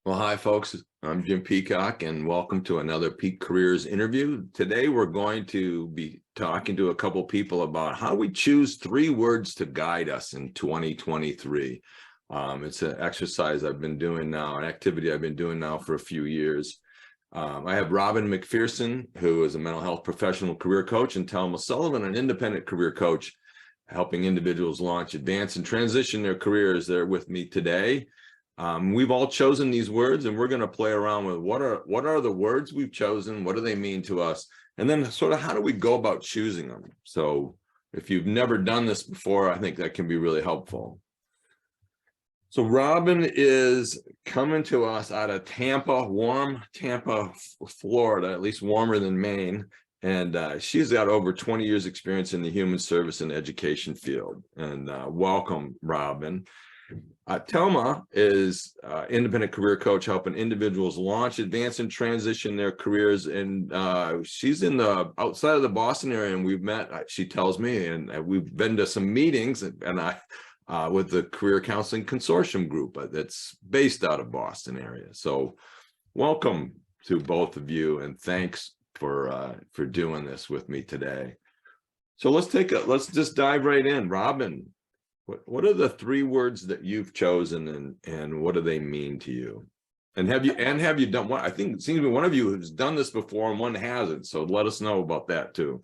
Well, hi, folks. I'm Jim Peacock, and welcome to another Peak Careers interview. Today, we're going to be talking to a couple people about how we choose 3 words to guide us in 2023. It's an exercise I've been doing now, an activity I've been doing now for a few years. I have Robin McPherson, who is a mental health professional career coach, and Telma Sullivan, an independent career coach, helping individuals launch, advance, and transition their careers. They're with me today. We've all chosen these words, and we're going to play around with what are the words we've chosen, what do they mean to us, and then sort of how do we go about choosing them. So if you've never done this before, I think that can be really helpful. So Robin is coming to us out of Tampa, warm Tampa, Florida, at least warmer than Maine. And she's got over 20 years experience in the human service and education field. And welcome, Robin. Telma is independent career coach, helping individuals launch, advance, and transition their careers. And she's in the outside of the Boston area, and we've met, she tells me, and we've been to some meetings, and I with the Career Counseling Consortium group that's based out of Boston area. So welcome to both of you, and thanks for doing this with me today. So let's just dive right in. Robin, what are the 3 words that you've chosen, and what do they mean to you? And have you done one? I think it seems to be one of you has done this before and one hasn't. So let us know about that too.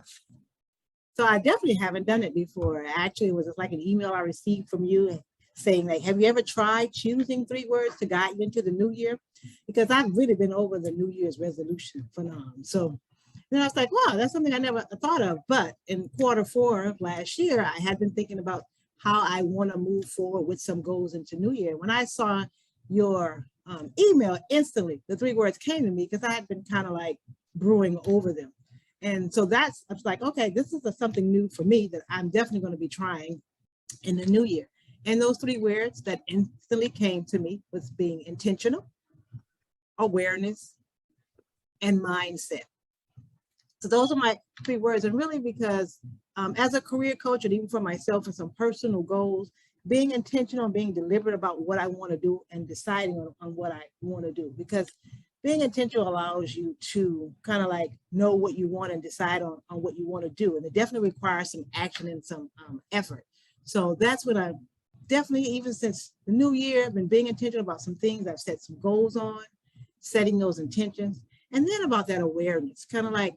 So I definitely haven't done it before. Actually, it was like an email I received from you saying, like, have you ever tried choosing 3 words to guide you into the new year? Because I've really been over the New Year's resolution phenomenon. So then I was like, wow, that's something I never thought of. But in Q4 of last year, I had been thinking about how I want to move forward with some goals into New Year. When I saw your email, instantly the 3 words came to me because I had been kind of like brewing over them. And so I was like, okay, this is something new for me that I'm definitely going to be trying in the new year. And those 3 words that instantly came to me was being intentional, awareness, and mindset. So those are my 3 words. And really because as a career coach, and even for myself and some personal goals, being intentional, being deliberate about what I want to do and deciding on what I want to do. Because being intentional allows you to kind of like know what you want and decide on what you want to do. And it definitely requires some action and some effort. So that's what I definitely, even since the new year, I've been being intentional about some things. I've set some goals on, setting those intentions. And then about that awareness, kind of like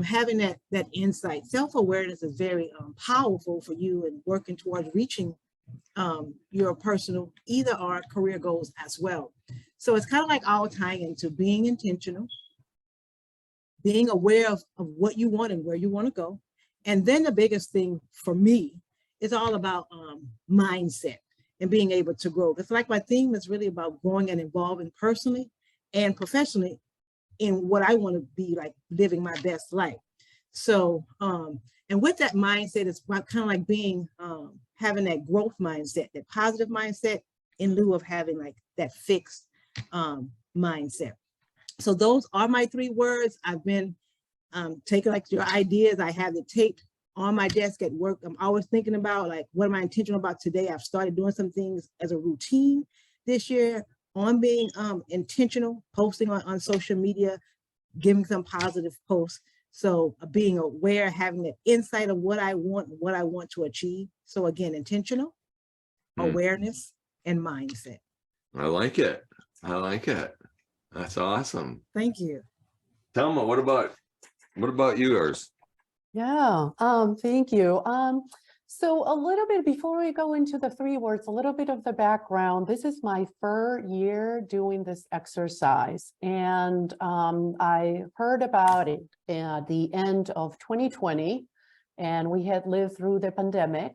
having that insight. Self-awareness is very powerful for you in working towards reaching your personal either or career goals as well. So it's kind of like all tying into being intentional, being aware of what you want and where you want to go. And then the biggest thing for me is all about mindset and being able to grow. It's like my theme is really about growing and evolving personally and professionally in what I want to be like living my best life. So, and with that mindset, it's kind of like being, having that growth mindset, that positive mindset in lieu of having like that fixed mindset. So those are my 3 words. I've been taking like your ideas. I have the tape on my desk at work. I'm always thinking about like, what am I intentional about today? I've started doing some things as a routine this year on being intentional, posting on social media, giving some positive posts. So being aware, having that insight of what I want to achieve. So again, intentional, awareness, and mindset. I like it. I like it. That's awesome. Thank you. Telma, what about yours? Yeah, thank you. So a little bit before we go into the 3 words, a little bit of the background. This is my 3rd year doing this exercise, and I heard about it at the end of 2020, and we had lived through the pandemic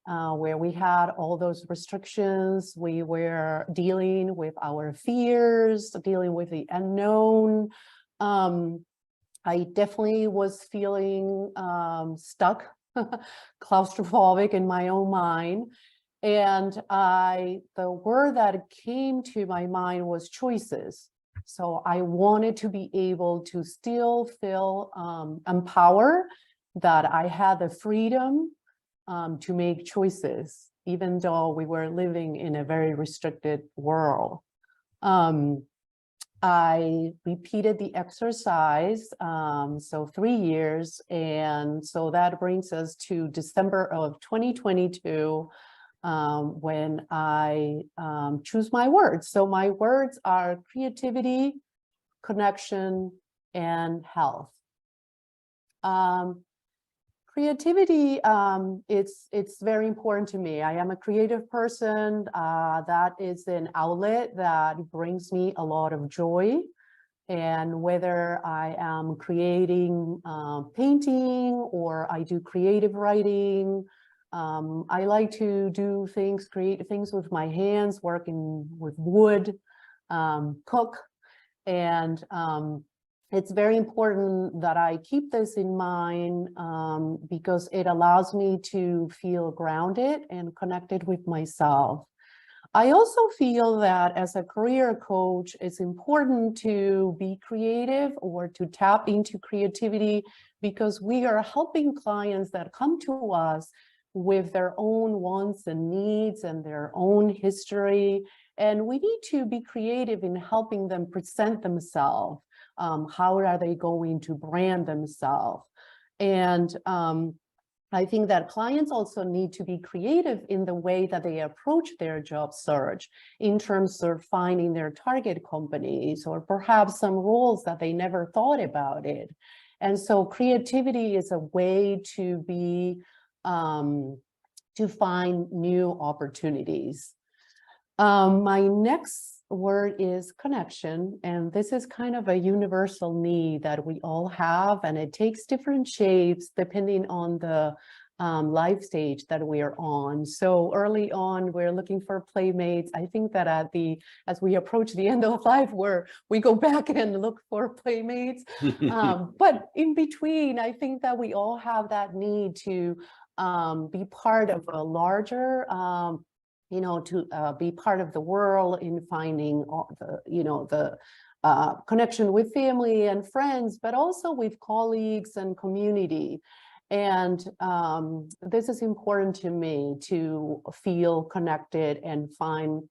where we had all those restrictions. We were dealing with our fears, dealing with the unknown. I definitely was feeling stuck, claustrophobic in my own mind. And the word that came to my mind was choices. So I wanted to be able to still feel empowered, that I had the freedom to make choices, even though we were living in a very restricted world. I repeated the exercise, so 3 years. And so that brings us to December of 2022, when I choose my words. So my words are creativity, connection, and health. Creativity, it's very important to me. I am a creative person. That is an outlet that brings me a lot of joy. And whether I am creating painting or I do creative writing, I like to do things, create things with my hands, working with wood, cook. And it's very important that I keep this in mind, because it allows me to feel grounded and connected with myself. I also feel that as a career coach, it's important to be creative or to tap into creativity, because we are helping clients that come to us with their own wants and needs and their own history. And we need to be creative in helping them present themselves. How are they going to brand themselves? And I think that clients also need to be creative in the way that they approach their job search, in terms of finding their target companies or perhaps some roles that they never thought about it. And so creativity is a way to be to find new opportunities. My next word is connection, and this is kind of a universal need that we all have, and it takes different shapes depending on the life stage that we are on. So early on, we're looking for playmates. I think that as we approach the end of life, we go back and look for playmates. But in between, I think that we all have that need to be part of a larger to be part of the world in finding the connection with family and friends, but also with colleagues and community. And this is important to me, to feel connected and find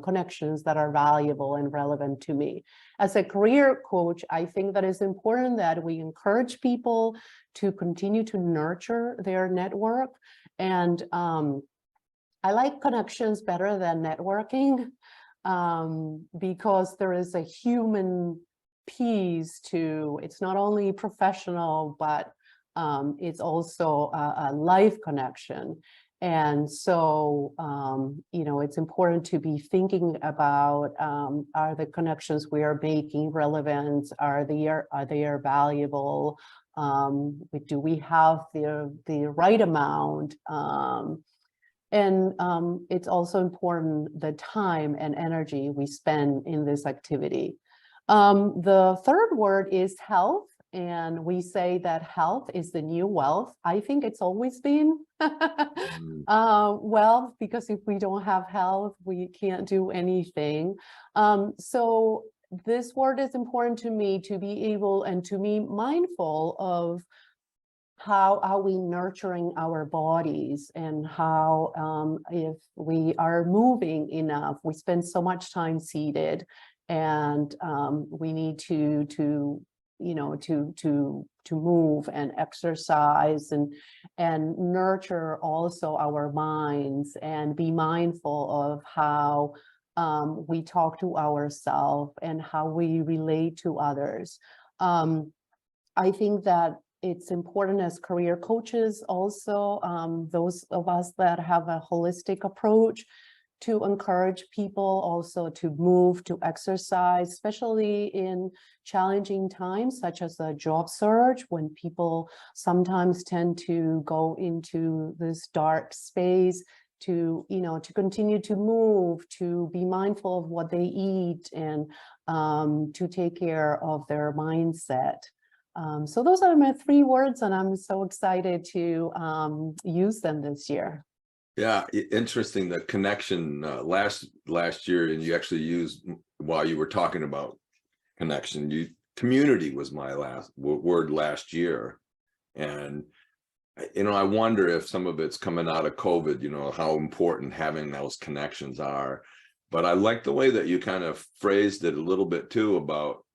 connections that are valuable and relevant to me. As a career coach, I think that it's important that we encourage people to continue to nurture their network. And I like connections better than networking, because there is a human piece to it's not only professional, but it's also a life connection. And so, it's important to be thinking about, are the connections we are making relevant? Are they valuable? Do we have the right amount? And it's also important the time and energy we spend in this activity. The third word is health. And we say that health is the new wealth. I think it's always been wealth, because if we don't have health, we can't do anything. So this word is important to me, to be able and to be mindful of how are we nurturing our bodies, and how if we are moving enough. We spend so much time seated, and we need to move and exercise and nurture also our minds, and be mindful of how we talk to ourselves and how we relate to others. I think that it's important as career coaches also, those of us that have a holistic approach, to encourage people also to move, to exercise, especially in challenging times such as a job search, when people sometimes tend to go into this dark space, to continue to move, to be mindful of what they eat, and to take care of their mindset. So those are my 3 words, and I'm so excited to use them this year. Yeah, interesting. The connection last year, and you actually used, while you were talking about connection, community was my last word last year. And I wonder if some of it's coming out of COVID, how important having those connections are. But I like the way that you kind of phrased it a little bit too about,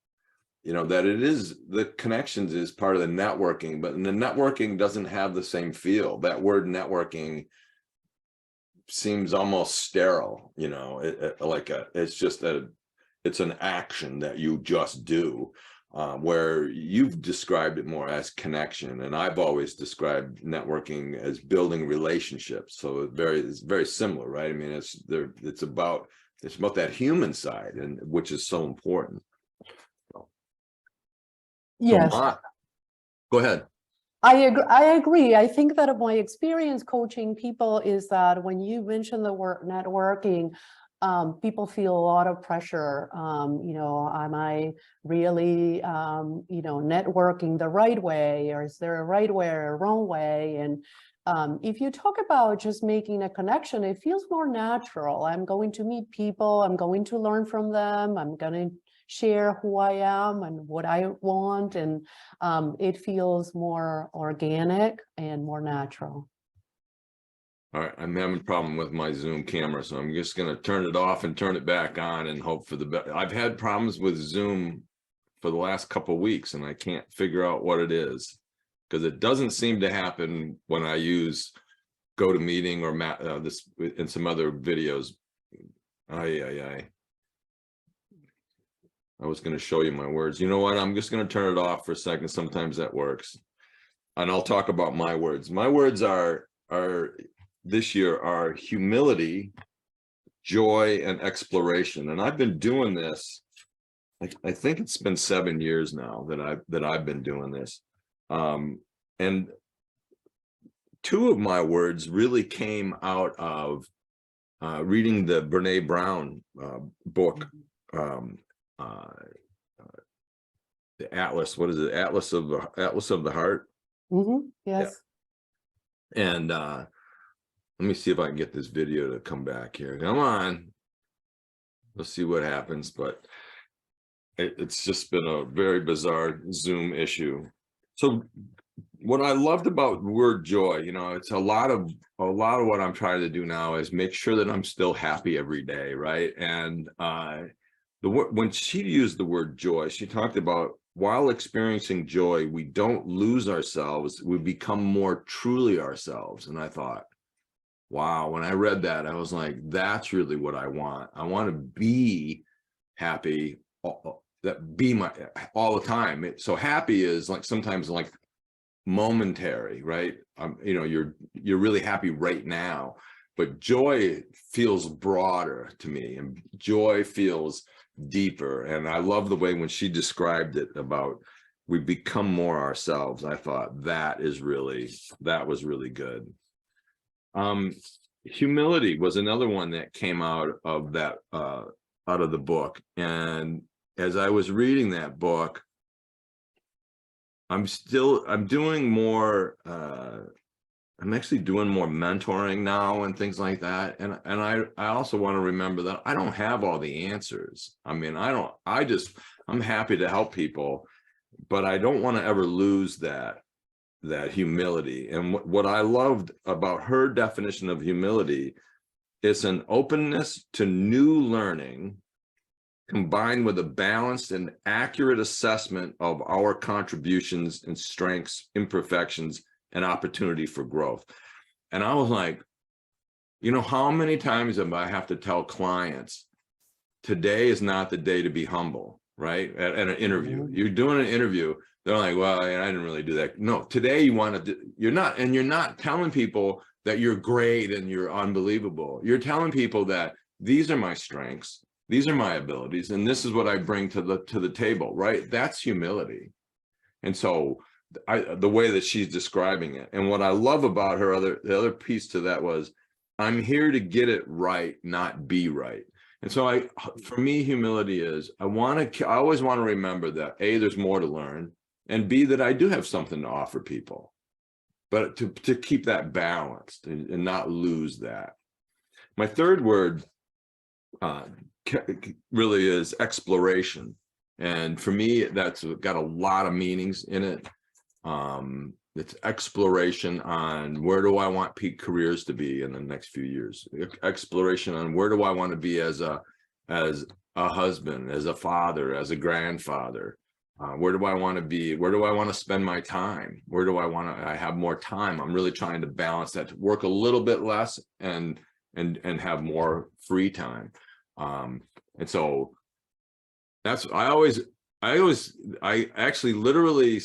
that it is the connections is part of the networking, but the networking doesn't have the same feel. That word networking seems almost sterile, it's an action that you just do, where you've described it more as connection. And I've always described networking as building relationships. So it's very similar, right? I mean, it's about that human side, and which is so important. Yes, Go ahead. I agree. I think that my experience coaching people is that when you mention the word networking, people feel a lot of pressure. Am I really, networking the right way, or is there a right way or a wrong way? And if you talk about just making a connection, it feels more natural. I'm going to meet people, I'm going to learn from them, I'm going to share who I am and what I want, and it feels more organic and more natural. All right, I'm having a problem with my Zoom camera, so I'm just going to turn it off and turn it back on and hope for the best. I've had problems with Zoom for the last couple of weeks, and I can't figure out what it is, because it doesn't seem to happen when I use GoToMeeting or this and some other videos. I was going to show you my words. You know what? I'm just going to turn it off for a second. Sometimes that works. And I'll talk about my words. My words are this year are humility, joy, and exploration. And I've been doing this. I think it's been 7 years now that I've been doing this. And two of my words really came out of reading the Brene Brown book, the Atlas. What is it? Atlas of the Heart. Mm-hmm. Yes. Yeah. And let me see if I can get this video to come back here. Come on. Let's see what happens. But it's just been a very bizarre Zoom issue. So what I loved about the word joy, it's a lot of what I'm trying to do now is make sure that I'm still happy every day, right? And when she used the word joy, she talked about, while experiencing joy, we don't lose ourselves, we become more truly ourselves. And I thought, wow, when I read that, I was like, that's really what I want. I want to be happy, all the time. So happy is like sometimes like momentary, right? You're really happy right now, but joy feels broader to me, and joy feels deeper. And I love the way when she described it about we become more ourselves. I thought that was really good. Humility was another one that came out of that out of the book. And as I was reading that book, I'm doing more, I'm actually doing more mentoring now and things like that. And I also want to remember that I don't have all the answers. I mean, I'm happy to help people, but I don't want to ever lose that humility. And what I loved about her definition of humility is an openness to new learning, combined with a balanced and accurate assessment of our contributions and strengths, imperfections, and opportunity for growth. And I was like, how many times do I have to tell clients, today is not the day to be humble, right? At an interview, you're doing an interview. They're like, well, I didn't really do that. No, today you're not telling people that you're great and you're unbelievable. You're telling people that these are my strengths, these are my abilities, and this is what I bring to the table, right? That's humility. And so the way that she's describing it, and what I love about her, the other piece to that was, I'm here to get it right, not be right. And so for me, humility is, I always want to remember that A, there's more to learn, and B, that I do have something to offer people, but to keep that balanced and not lose that. My third word really is exploration. And for me, that's got a lot of meanings in it. It's exploration on where do I want Peak Careers to be in the next few years, exploration on where do I want to be as a as a husband, as a father, as a grandfather? Where do I want to be? Where do I want to spend my time? Where do I want to, I have more time? I'm really trying to balance that, to work a little bit less and have more free time. And so that's, I actually literally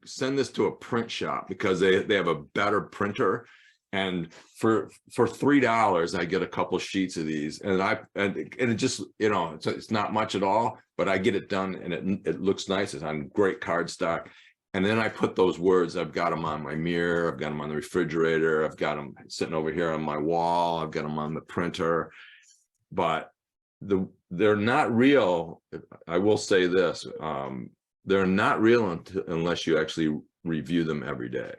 send this to a print shop because they have a better printer. And for $3, I get a couple sheets of these, and it just, you know, it's not much at all, but I get it done, and it looks nice. It's on great cardstock. And then I put those words, I've got them on my mirror, I've got them on the refrigerator, I've got them sitting over here on my wall, I've got them on the printer, but they're not real. I will say this, they're not real unless you actually review them every day.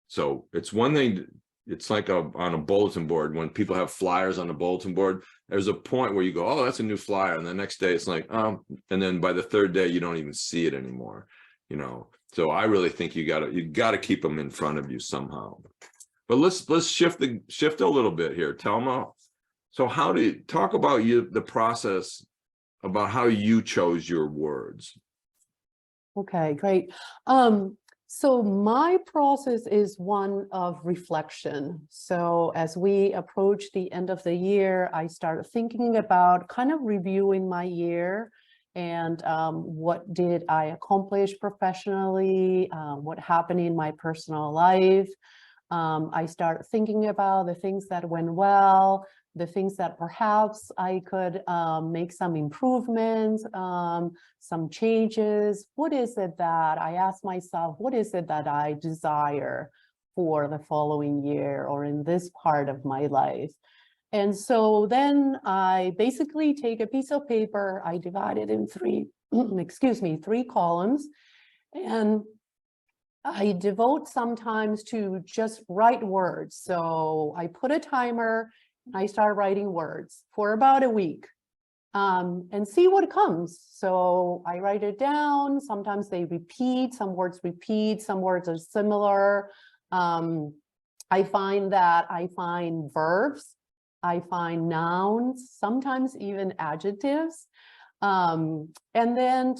So it's one thing, it's like on a bulletin board, when people have flyers on the bulletin board, there's a point where you go, oh, that's a new flyer. And the next day it's like, and then by the third day, you don't even see it anymore, you know? So I really think you gotta keep them in front of you somehow. But let's shift a little bit here. Telma, so how do you talk about the process about how you chose your words? Okay, great. So my process is one of reflection. So as we approach the end of the year, I start thinking about kind of reviewing my year and what did I accomplish professionally, what happened in my personal life. I start thinking about the things that went well, the things that perhaps I could make some improvements, some changes. What is it that I ask myself, what is it that I desire for the following year or in this part of my life? And so then I basically take a piece of paper, I divide it in three columns, and I devote sometimes to just write words. So I put a timer, I start writing words for about a week and see what comes. So I write it down. Sometimes they repeat, some words are similar. I find that I find verbs, I find nouns, sometimes even adjectives. And then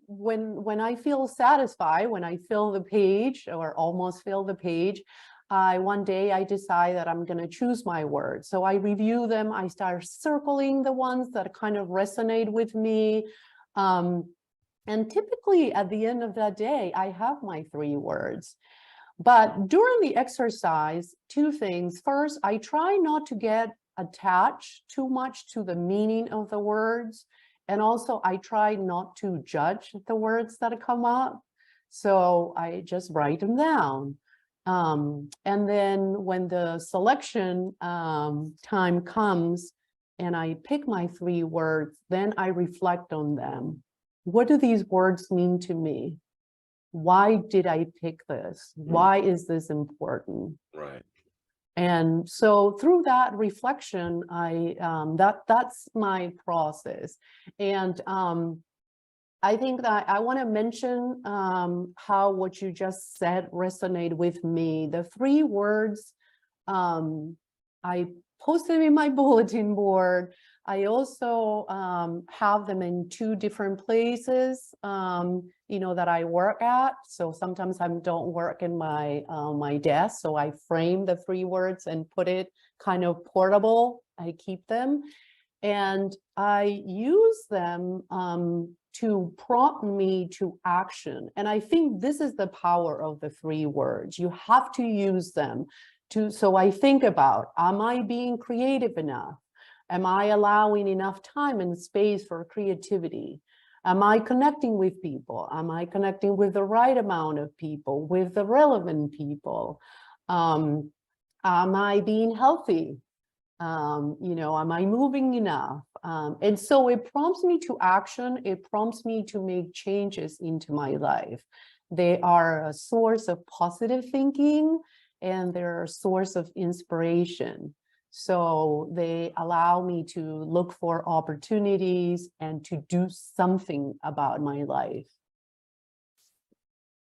when I feel satisfied, when I fill the page or almost fill the page, one day I decide that I'm going to choose my words. So I review them. I start circling the ones that kind of resonate with me. And typically at the end of that day, I have my 3 words. But during the exercise, 2 things. First, I try not to get attached too much to the meaning of the words. And also I try not to judge the words that come up. So I just write them down. And then when the selection time comes and I pick my 3 words, then I reflect on them. What do these words mean to me? Why did I pick this? Why is this important? Right. And so through that reflection, that's my process. And I think that I want to mention how what you just said resonated with me. The 3 words, I posted in my bulletin board. I also have them in 2 different places, that I work at. So sometimes I don't work in my my desk, so I frame the 3 words and put it kind of portable. I keep them, and I use them to prompt me to action. And I think this is the power of the 3 words. You have to use them so I think about, am I being creative enough? Am I allowing enough time and space for creativity? Am I connecting with people? Am I connecting with the right amount of people, with the relevant people? Am I being healthy? Am I moving enough? And so it prompts me to action. It prompts me to make changes into my life. They are a source of positive thinking, and they're a source of inspiration. So they allow me to look for opportunities and to do something about my life.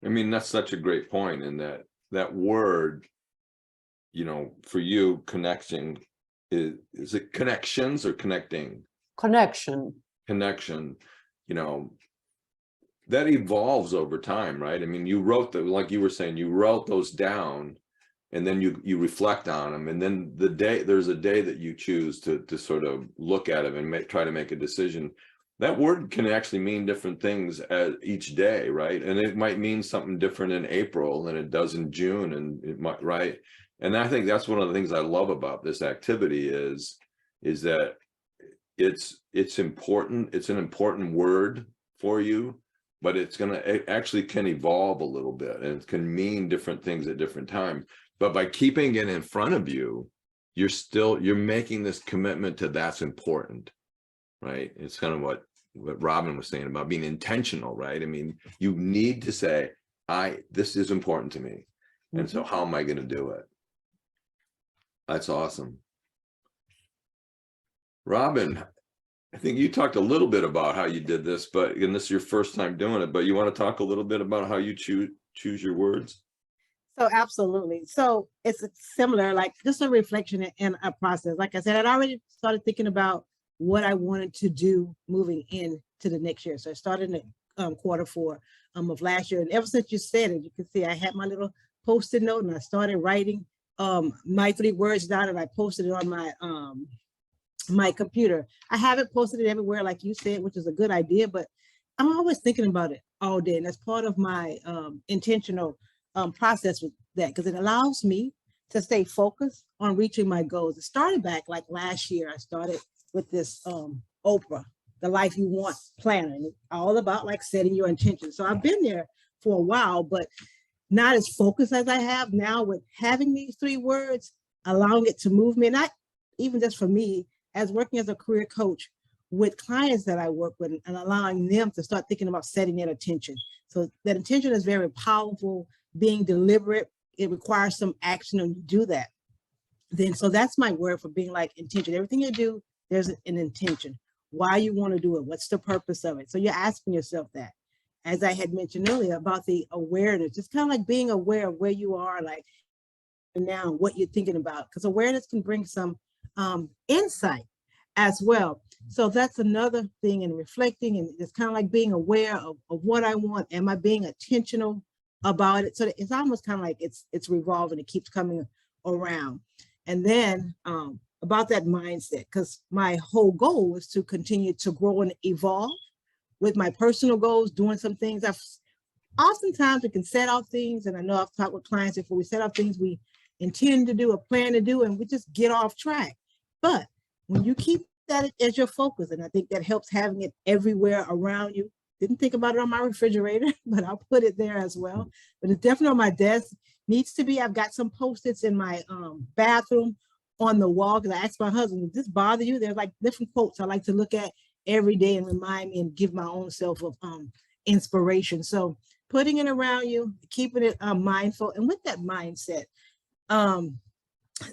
I mean, that's such a great point, in that word, for you, connection is it connections or connecting? Connection. Connection, you know, that evolves over time, right? I mean, you wrote like you were saying, you wrote those down, and then you reflect on them, and then there's a day that you choose to sort of look at it and try to make a decision. That word can actually mean different things each day, right? And it might mean something different in April than it does in June, and it might, right? And I think that's one of the things I love about this activity is that it's important. It's an important word for you, but it actually can evolve a little bit, and it can mean different things at different times. But by keeping it in front of you, you're making this commitment to that's important, right? It's kind of what Robin was saying about being intentional, right? I mean, you need to say, this is important to me. And so how am I going to do it? That's awesome. Robin, I think you talked a little bit about how you did this, and this is your first time doing it, but you want to talk a little bit about how you choose your words? So absolutely. So it's similar, like just a reflection and a process. Like I said, I'd already started thinking about what I wanted to do moving into the next year. So I started in Q4 of last year. And ever since you said it, you can see I had my little Post-it note, and I started writing my 3 words down, and I posted it on my computer. I haven't posted it everywhere like you said, which is a good idea, but I'm always thinking about it all day. And that's part of my intentional process with that, because it allows me to stay focused on reaching my goals. It started back like last year. I started with this Oprah, the Life You Want planner, and it's all about like setting your intention. So I've been there for a while, but not as focused as I have now with having these 3 words, allowing it to move me, not even just for me, as working as a career coach with clients that I work with, and allowing them to start thinking about setting that intention. So that intention is very powerful, being deliberate. It requires some action, and you do that. Then, so that's my word for being like intention. Everything you do, there's an intention. Why you want to do it? What's the purpose of it? So you're asking yourself that. As I had mentioned earlier about the awareness, just kind of like being aware of where you are, like now, what you're thinking about, because awareness can bring some insight as well. So that's another thing in reflecting, and it's kind of like being aware of what I want. Am I being intentional about it? So it's almost kind of like it's revolving. It keeps coming around. And then about that mindset, because my whole goal is to continue to grow and evolve with my personal goals, doing some things. Oftentimes we can set out things, and I know I've talked with clients before, we set out things we intend to do or plan to do, and we just get off track. But when you keep that as your focus, and I think that helps having it everywhere around you. Didn't think about it on my refrigerator, but I'll put it there as well. But it's definitely on my desk. Needs to be. I've got some Post-its in my bathroom on the wall, because I asked my husband, does this bother you? There's like different quotes I like to look at every day and remind me and give my own self of inspiration. So putting it around you, keeping it mindful, and with that mindset,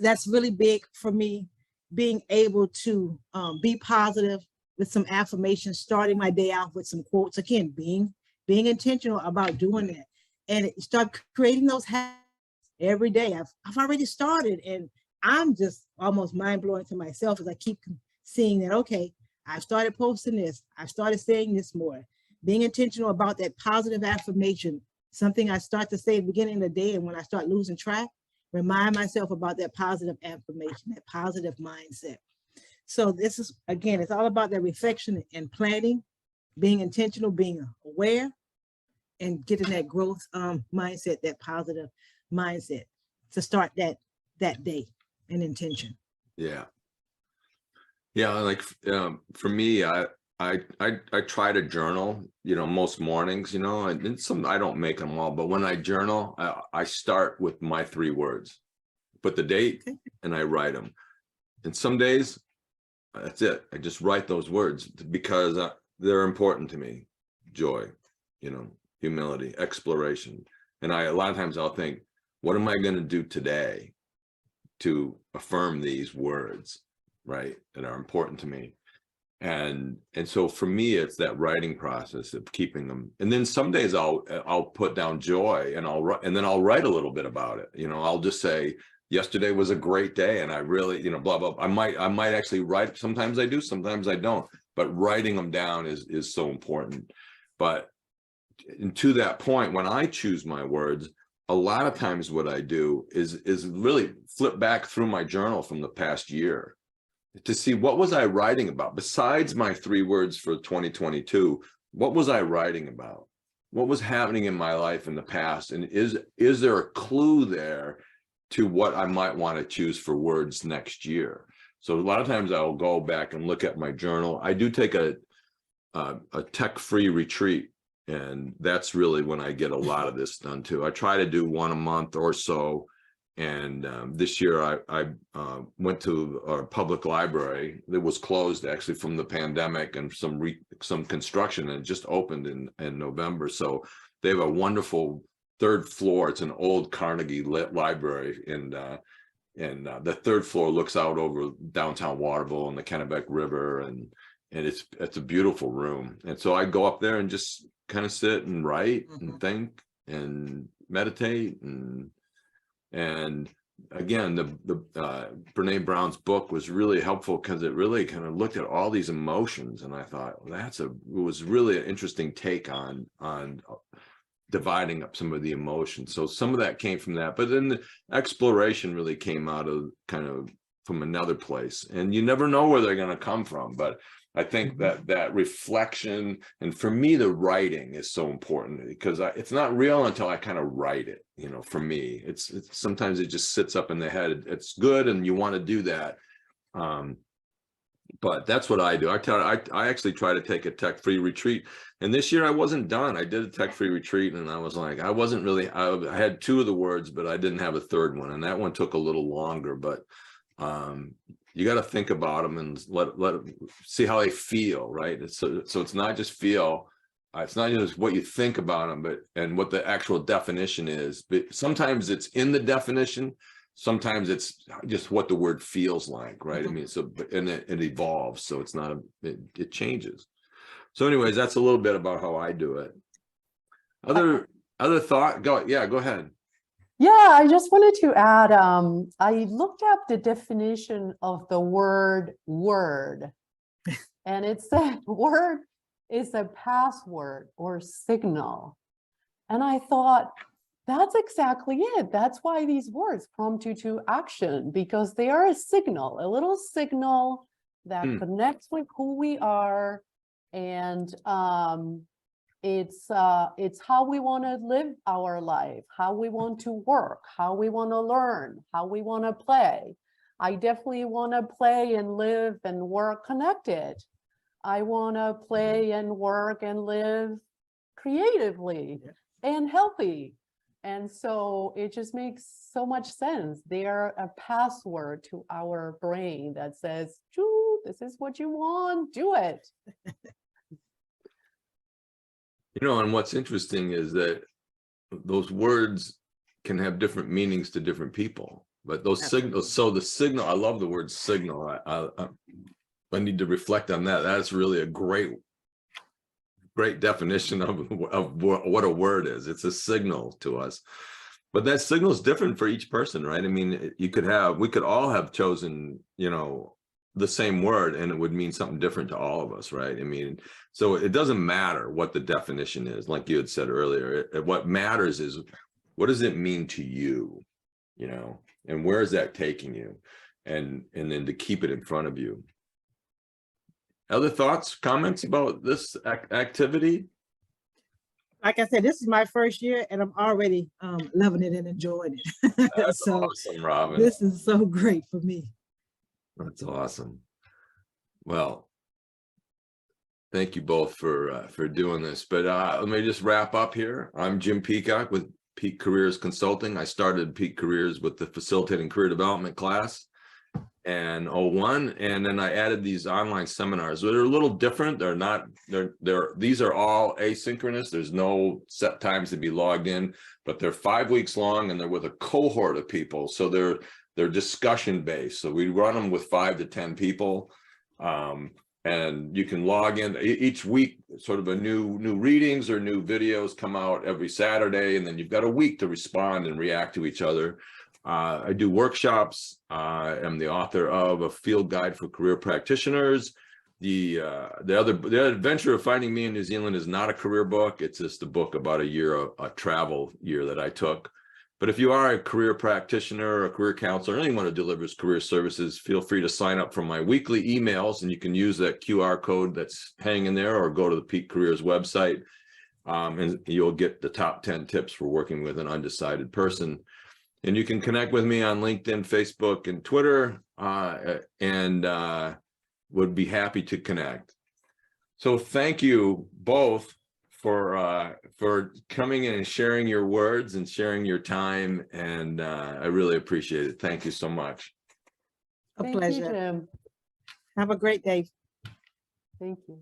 that's really big for me. Being able to be positive with some affirmations, starting my day out with some quotes. Again, being intentional about doing that, and start creating those habits every day. I've already started, and I'm just almost mind blowing to myself as I keep seeing that. Okay, I've started posting this. I've started saying this more. Being intentional about that positive affirmation, something I start to say at the beginning of the day, and when I start losing track, remind myself about that positive affirmation, that positive mindset. So this is, again, it's all about that reflection and planning, being intentional, being aware, and getting that growth mindset, that positive mindset to start that day and intention. Yeah. Yeah, like for me, I try to journal, most mornings, and some, I don't make them all, but when I journal, I start with my 3 words, put the date, and I write them. And some days, that's it. I just write those words because they're important to me. Joy, humility, exploration. And a lot of times I'll think, what am I going to do today to affirm these words, right, that are important to me? And so for me, it's that writing process of keeping them. And then some days I'll put down joy, and then I'll write a little bit about it. I'll just say, yesterday was a great day, and I really, you know, blah, blah. I might actually write. Sometimes I do, sometimes I don't, but writing them down is so important. But and to that point, when I choose my words, a lot of times what I do is really flip back through my journal from the past year to see what was I writing about besides my 3 words for 2022. What was I writing about? What was happening in my life in the past? And is there a clue there to what I might want to choose for words next year? So a lot of times I'll go back and look at my journal. I do take a tech-free retreat, and that's really when I get a lot of this done too. I try to do 1 a month or so. And this year I went to our public library that was closed actually from the pandemic and some construction, and it just opened in November. So they have a wonderful 3rd floor. It's an old Carnegie lit library, and the 3rd floor looks out over downtown Waterville and the Kennebec River, and it's a beautiful room. And so I go up there and just kind of sit and write and think and meditate. And again, the Brene Brown's book was really helpful because it really kind of looked at all these emotions, and I thought, well, it was really an interesting take on dividing up some of the emotions. So some of that came from that, but then the exploration really came out of kind of from another place, and you never know where they're going to come from. But I think that reflection, and for me, the writing is so important because it's not real until I kind of write it. You know, for me, it's sometimes it just sits up in the head. It's good, and you want to do that. But that's what I do. I actually try to take a tech-free retreat, and this year I wasn't done. I did a tech-free retreat, and I was like, I wasn't really. I had 2 of the words, but I didn't have a 3rd one, and that one took a little longer. But you got to think about them and let see how they feel, right? So it's not just feel, it's not just what you think about them, but and what the actual definition is. But sometimes it's in the definition, sometimes it's just what the word feels like, right? I mean, so and it evolves, so it's not it changes. So, anyways, that's a little bit about how I do it. Other thought? Go ahead. Yeah, I just wanted to add, I looked up the definition of the word and it said word is a password or signal. And I thought, that's exactly it. That's why these words prompt you to action, because they are a signal, a little signal that connects with who we are. And it's how we want to live our life, how we want to work, how we want to learn, how we want to play. I definitely want to play and live and work connected. I want to play and work and live creatively and healthy. And so it just makes so much sense. They're a password to our brain that says, this is what you want, do it. You know, and what's interesting is that those words can have different meanings to different people, but those signals, so the signal, I love the word signal. I need to reflect on that. That's really a great definition of what a word is. It's a signal to us, but that signal is different for each person, right? I mean, we could all have chosen, you know, the same word, and it would mean something different to all of us, right? I mean, so it doesn't matter what the definition is, like you had said earlier. What matters is, what does it mean to you, you know, and where is that taking you, and then to keep it in front of you. Other thoughts, comments about this activity? Like I said, this is my first year, and I'm already loving it and enjoying it. That's so awesome, Robin. This is so great for me. That's awesome. Well, thank you both for doing this. But let me just wrap up here. I'm Jim Peacock with Peak Careers Consulting. I started Peak Careers with the Facilitating Career Development class in 01, and then I added these online seminars. They're a little different. These are all asynchronous. There's no set times to be logged in, but they're 5 weeks long, and they're with a cohort of people. So they're discussion based. So we run them with 5 to 10 people. And you can log in each week, sort of a new readings or new videos come out every Saturday. And then you've got a week to respond and react to each other. I do workshops. I'm the author of A Field Guide for Career Practitioners. The adventure of finding me in New Zealand is not a career book. It's just a book about a travel year that I took. But if you are a career practitioner, a career counselor, anyone who delivers career services, feel free to sign up for my weekly emails, and you can use that QR code that's hanging there, or go to the Peak Careers website, and you'll get the top 10 tips for working with an undecided person. And you can connect with me on LinkedIn, Facebook, and Twitter, and would be happy to connect. So thank you both for coming in and sharing your words and sharing your time, and I really appreciate it. Thank you so much. A Thank you, pleasure. Jim. Have a great day. Thank you.